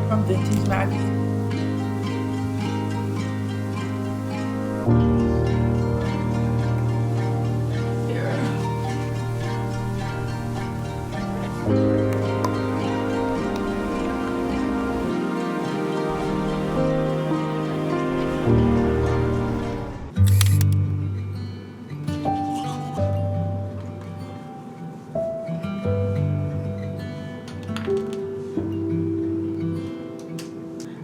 from Vintage Magazine.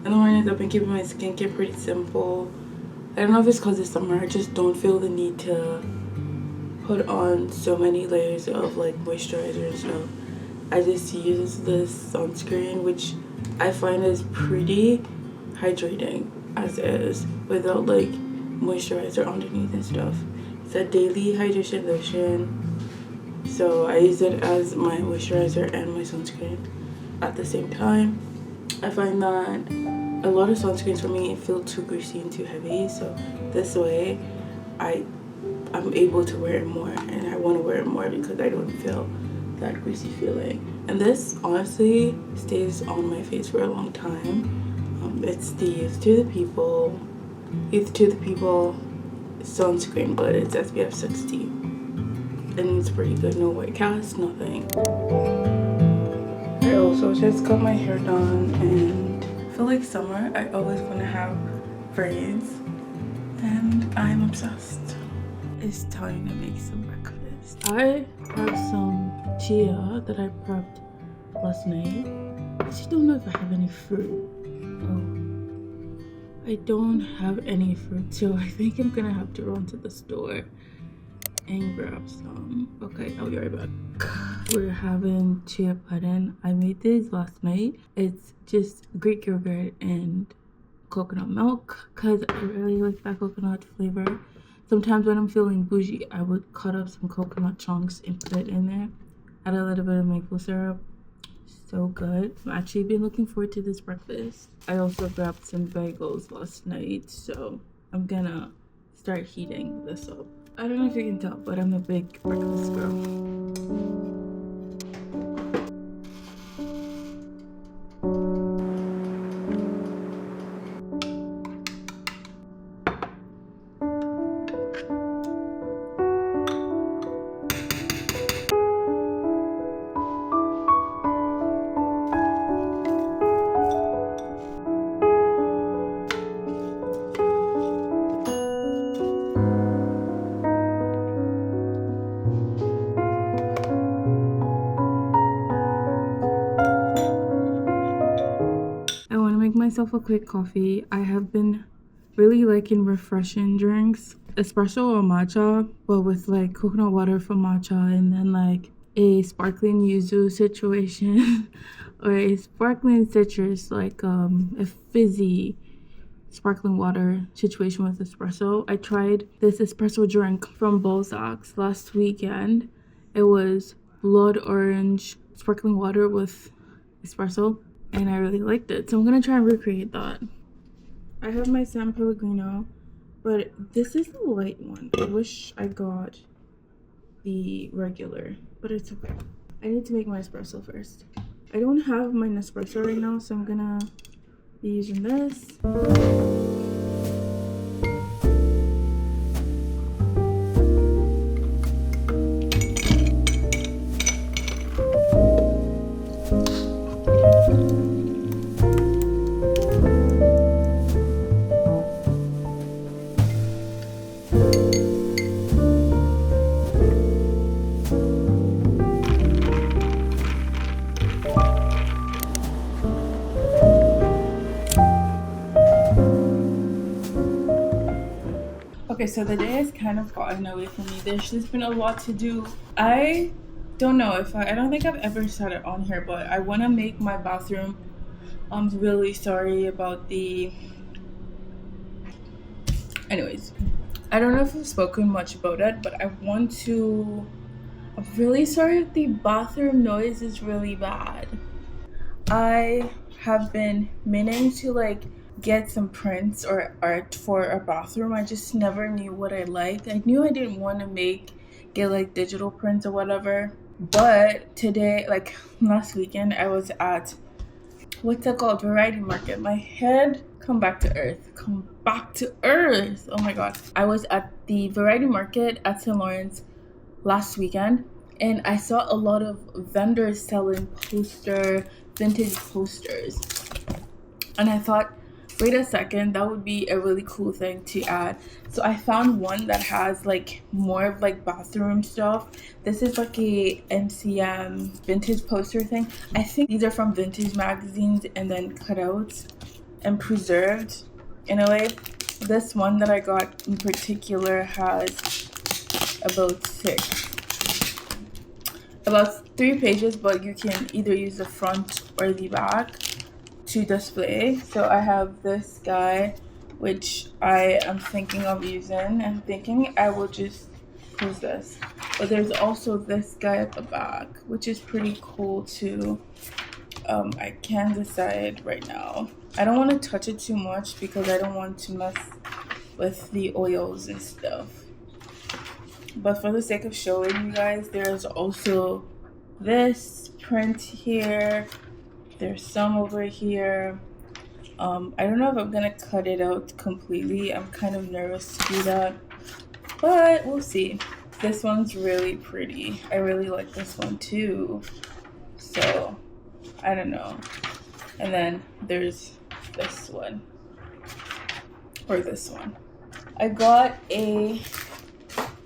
In the mornings, I've been keeping my skincare pretty simple. I don't know if it's because it's summer. I just don't feel the need to put on so many layers of like moisturizer and stuff. I just use this sunscreen, which I find is pretty hydrating as is, without like moisturizer underneath and stuff. It's a daily hydration lotion, so I use it as my moisturizer and my sunscreen at the same time. I find that a lot of sunscreens for me feel too greasy and too heavy, so this way I'm able to wear it more, and I want to wear it more because I don't feel that greasy feeling. And this honestly stays on my face for a long time. It's the Youth to the People sunscreen, but it's SPF 60, and it's pretty good. No white cast, nothing. I also just got my hair done, and I feel like summer I always want to have braids, and I'm obsessed. It's time to make some breakfast. I have some chia that I prepped last night. I just don't know if I have any fruit. Oh, I don't have any fruit, so I think I'm gonna have to run to the store and grab some. Okay, I'll be right back. We're having chia pudding. I made this last night. It's just Greek yogurt and coconut milk because I really like that coconut flavor. Sometimes when I'm feeling bougie, I would cut up some coconut chunks and put it in there. Add a little bit of maple syrup. So good. I've actually been looking forward to this breakfast. I also grabbed some bagels last night, so I'm gonna start heating this up. I don't know if you can tell, but I'm a big breakfast girl. Myself a quick coffee. I have been really liking refreshing drinks, espresso or matcha, but with like coconut water from matcha, and then like a sparkling yuzu situation or a sparkling citrus, like a fizzy sparkling water situation with espresso. I tried this espresso drink from Balzac's last weekend. It was blood orange sparkling water with espresso, and I really liked it, so I'm gonna try and recreate that. I have my San Pellegrino, but this is the light one. I wish I got the regular, but it's okay. I need to make my espresso first. I don't have my Nespresso right now, so I'm gonna be using this. Okay, so the day has kind of gotten away from me. There's just been a lot to do. I don't know if I don't think I've ever said it on here, but I want to make my bathroom. I'm really sorry about the... Anyways, I don't know if I've spoken much about it, but I'm really sorry if the bathroom noise is really bad. I have been meaning to like get some prints or art for a bathroom. I just never knew what I liked. I knew I didn't want to get like digital prints or whatever, but today, like last weekend, I was at what's it called? Variety market. My head, come back to earth. Come back to earth. Oh my god. I was at the variety market at St. Lawrence last weekend, and I saw a lot of vendors selling vintage posters. And I thought, wait a second, that would be a really cool thing to add. So I found one that has like more of like bathroom stuff. This is like a MCM vintage poster thing. I think these are from vintage magazines and then cutouts and preserved in a way. This one that I got in particular has about 3 pages, but you can either use the front or the back to display. So I have this guy, which I am thinking of using and thinking I will just use this. But there's also this guy at the back, which is pretty cool too. I can't decide right now. I don't want to touch it too much because I don't want to mess with the oils and stuff. But for the sake of showing you guys, there's also this print here. There's some over here. I don't know if I'm gonna cut it out completely. I'm kind of nervous to do that, but we'll see. This one's really pretty. I really like this one too. So I don't know. And then there's this one or this one. I got a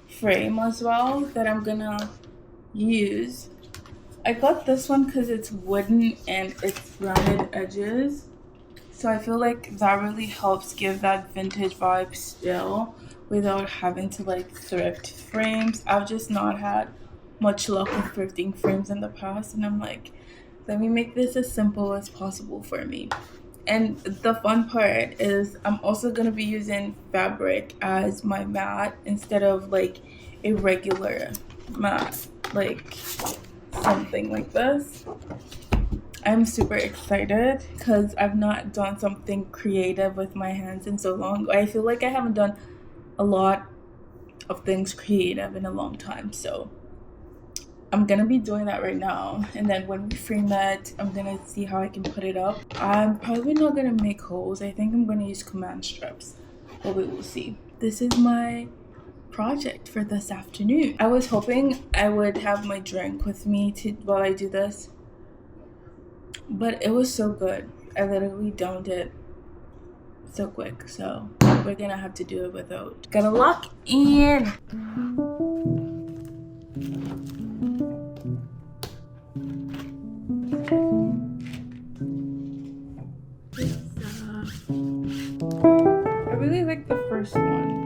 frame as well that I'm gonna use. I got this one because it's wooden and it's rounded edges, so I feel like that really helps give that vintage vibe still without having to like thrift frames. I've just not had much luck with thrifting frames in the past, and I'm like, let me make this as simple as possible for me. And the fun part is I'm also going to be using fabric as my mat instead of like a regular mat, like something like this. I'm super excited because I've not done something creative with my hands in so long. I feel like I haven't done a lot of things creative in a long time, so I'm gonna be doing that right now, and then when we frame that, I'm gonna see how I can put it up. I'm probably not gonna make holes. I think I'm gonna use command strips, but we will see. This is my project for this afternoon. I was hoping I would have my drink with me while I do this, but it was so good. I literally downed it so quick, so we're gonna have to do it without. Gotta lock in. I really like the first one.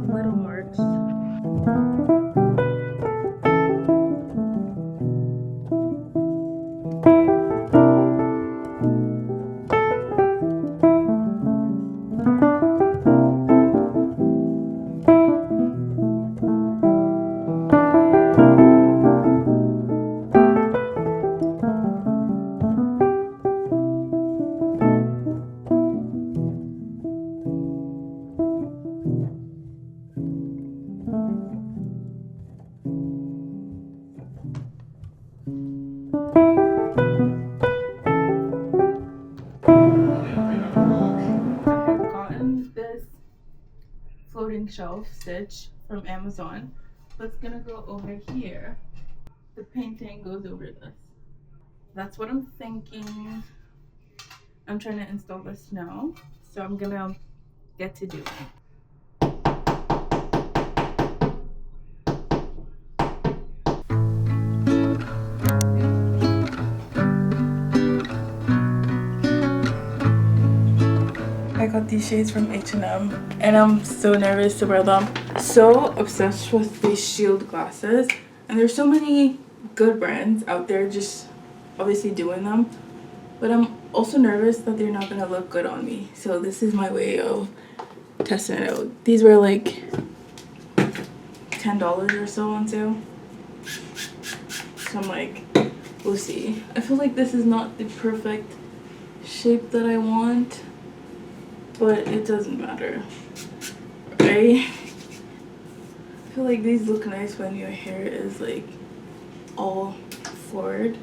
Little marks. Floating shelf stitch from Amazon. That's gonna go over here. The painting goes over this. That's what I'm thinking. I'm trying to install this now, so I'm gonna get to do it. I got these shades from H&M and I'm so nervous to wear them. So obsessed with these Shield glasses, and there's so many good brands out there just obviously doing them, but I'm also nervous that they're not gonna look good on me. So this is my way of testing it out. These were like $10 or so on sale, so I'm like, we'll see. I feel like this is not the perfect shape that I want, but it doesn't matter, right? I feel like these look nice when your hair is like all forward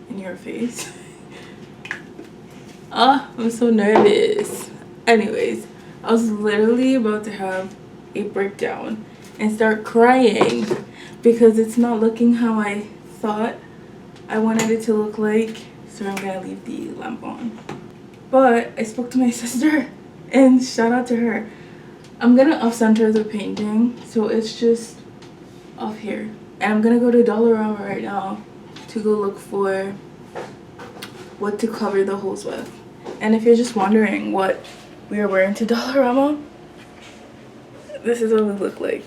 in your face. I'm so nervous. Anyways, I was literally about to have a breakdown and start crying because it's not looking how I thought I wanted it to look like. So I'm gonna leave the lamp on. But I spoke to my sister, and shout out to her. I'm gonna off center the painting, so it's just off here. And I'm gonna go to Dollarama right now to go look for what to cover the holes with. And if you're just wondering what we are wearing to Dollarama, this is what we look like.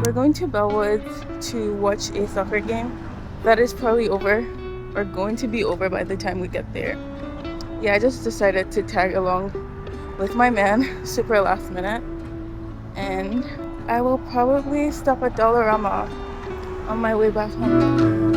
We're going to Bellwood to watch a soccer game that is probably over or going to be over by the time we get there. Yeah, I just decided to tag along with my man super last minute, and I will probably stop at Dollarama on my way back home.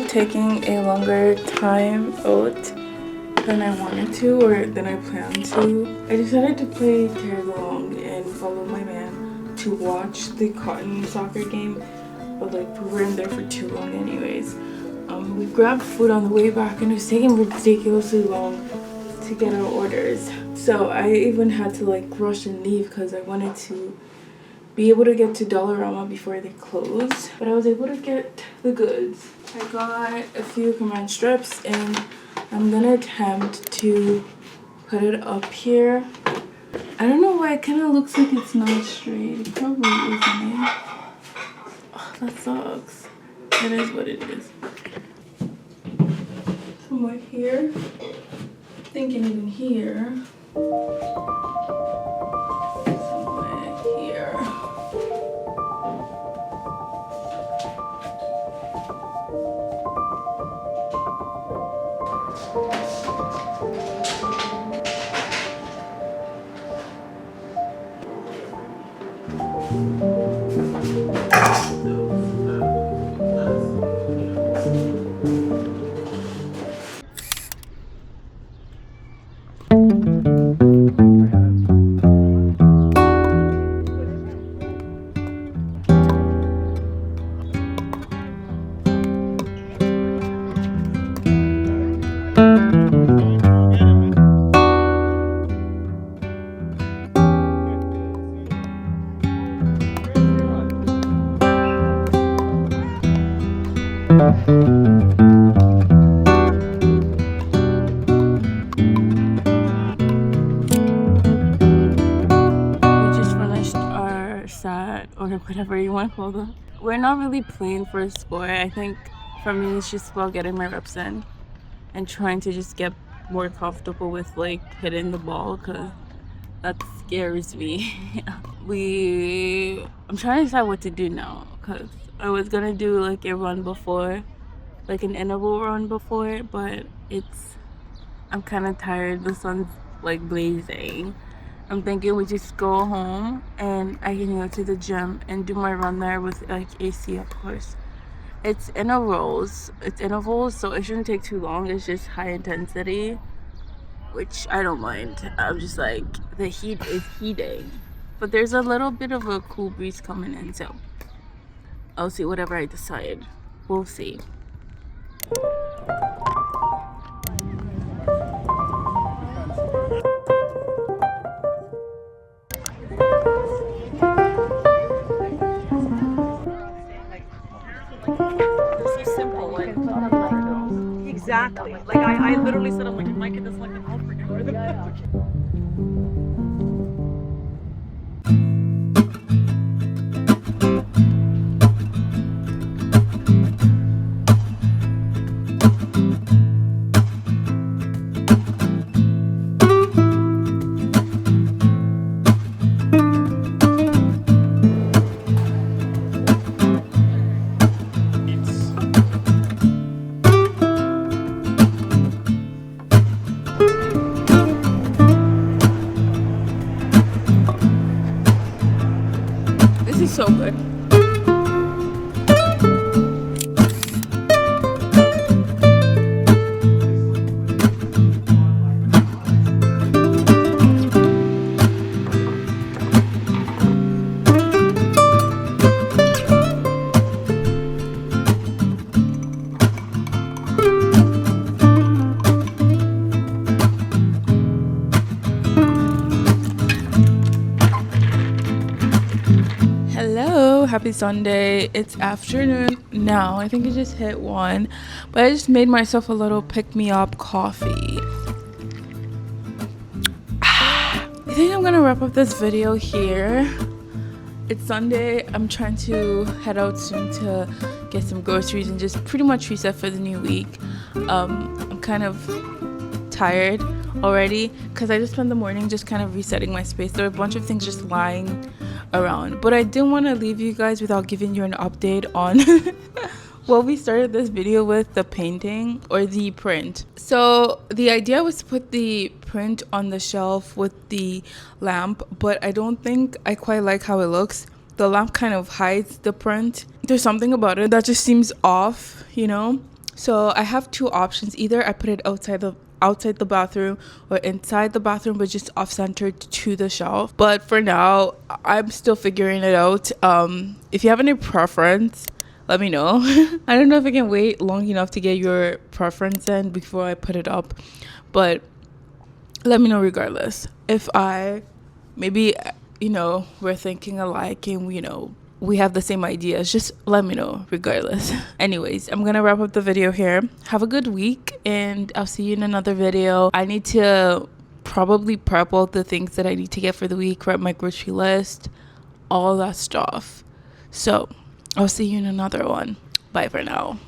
Taking a longer time out than I wanted to or than I planned to. I decided to play tag along and follow my man to watch the Cotton soccer game, but like we were in there for too long anyways. We grabbed food on the way back and it was taking ridiculously long to get our orders. So I even had to like rush and leave because I wanted to be able to get to Dollarama before they close, but I was able to get the goods. I got a few command strips and I'm gonna attempt to put it up here. I don't know why it kind of looks like it's not straight. It probably isn't it. Oh, that sucks. It is what it is. Somewhere here. Thinking even here. Somewhere here. Or whatever you want to call them. We're not really playing for a score. I think for me it's just about getting my reps in and trying to just get more comfortable with like hitting the ball because that scares me. I'm trying to decide what to do now because I was gonna do like a run before, like an interval run before, but I'm kind of tired. The sun's like blazing. I'm thinking we just go home and I can go to the gym and do my run there with like AC, of course. It's intervals, so it shouldn't take too long. It's just high intensity, which I don't mind. I'm just like, the heat is heating, but there's a little bit of a cool breeze coming in, so I'll see whatever I decide. We'll see. Exactly. Like I literally said, I'm like, if I get this like an I'll forget where is so good. Hello, happy Sunday. It's afternoon now. I think it just hit 1, but I just made myself a little pick-me-up coffee. I think I'm gonna wrap up this video here. It's Sunday. I'm trying to head out soon to get some groceries and just pretty much reset for the new week. I'm kind of tired already because I just spent the morning just kind of resetting my space. There are a bunch of things just lying around, but I didn't want to leave you guys without giving you an update on well, we started this video with the painting or the print. So the idea was to put the print on the shelf with the lamp, but I don't think I quite like how it looks. The lamp kind of hides the print. There's something about it that just seems off, you know. So I have two options. Either I put it outside the bathroom or inside the bathroom, but just off centered to the shelf. But for now, I'm still figuring it out. If you have any preference, let me know. I don't know if I can wait long enough to get your preference in before I put it up, but let me know regardless. If I maybe, you know, we're thinking alike and, you know, we have the same ideas, just let me know regardless. Anyways, I'm gonna wrap up the video here. Have a good week and I'll see you in another video. I need to probably prep all the things that I need to get for the week, write my grocery list, all that stuff. So I'll see you in another one. Bye for now.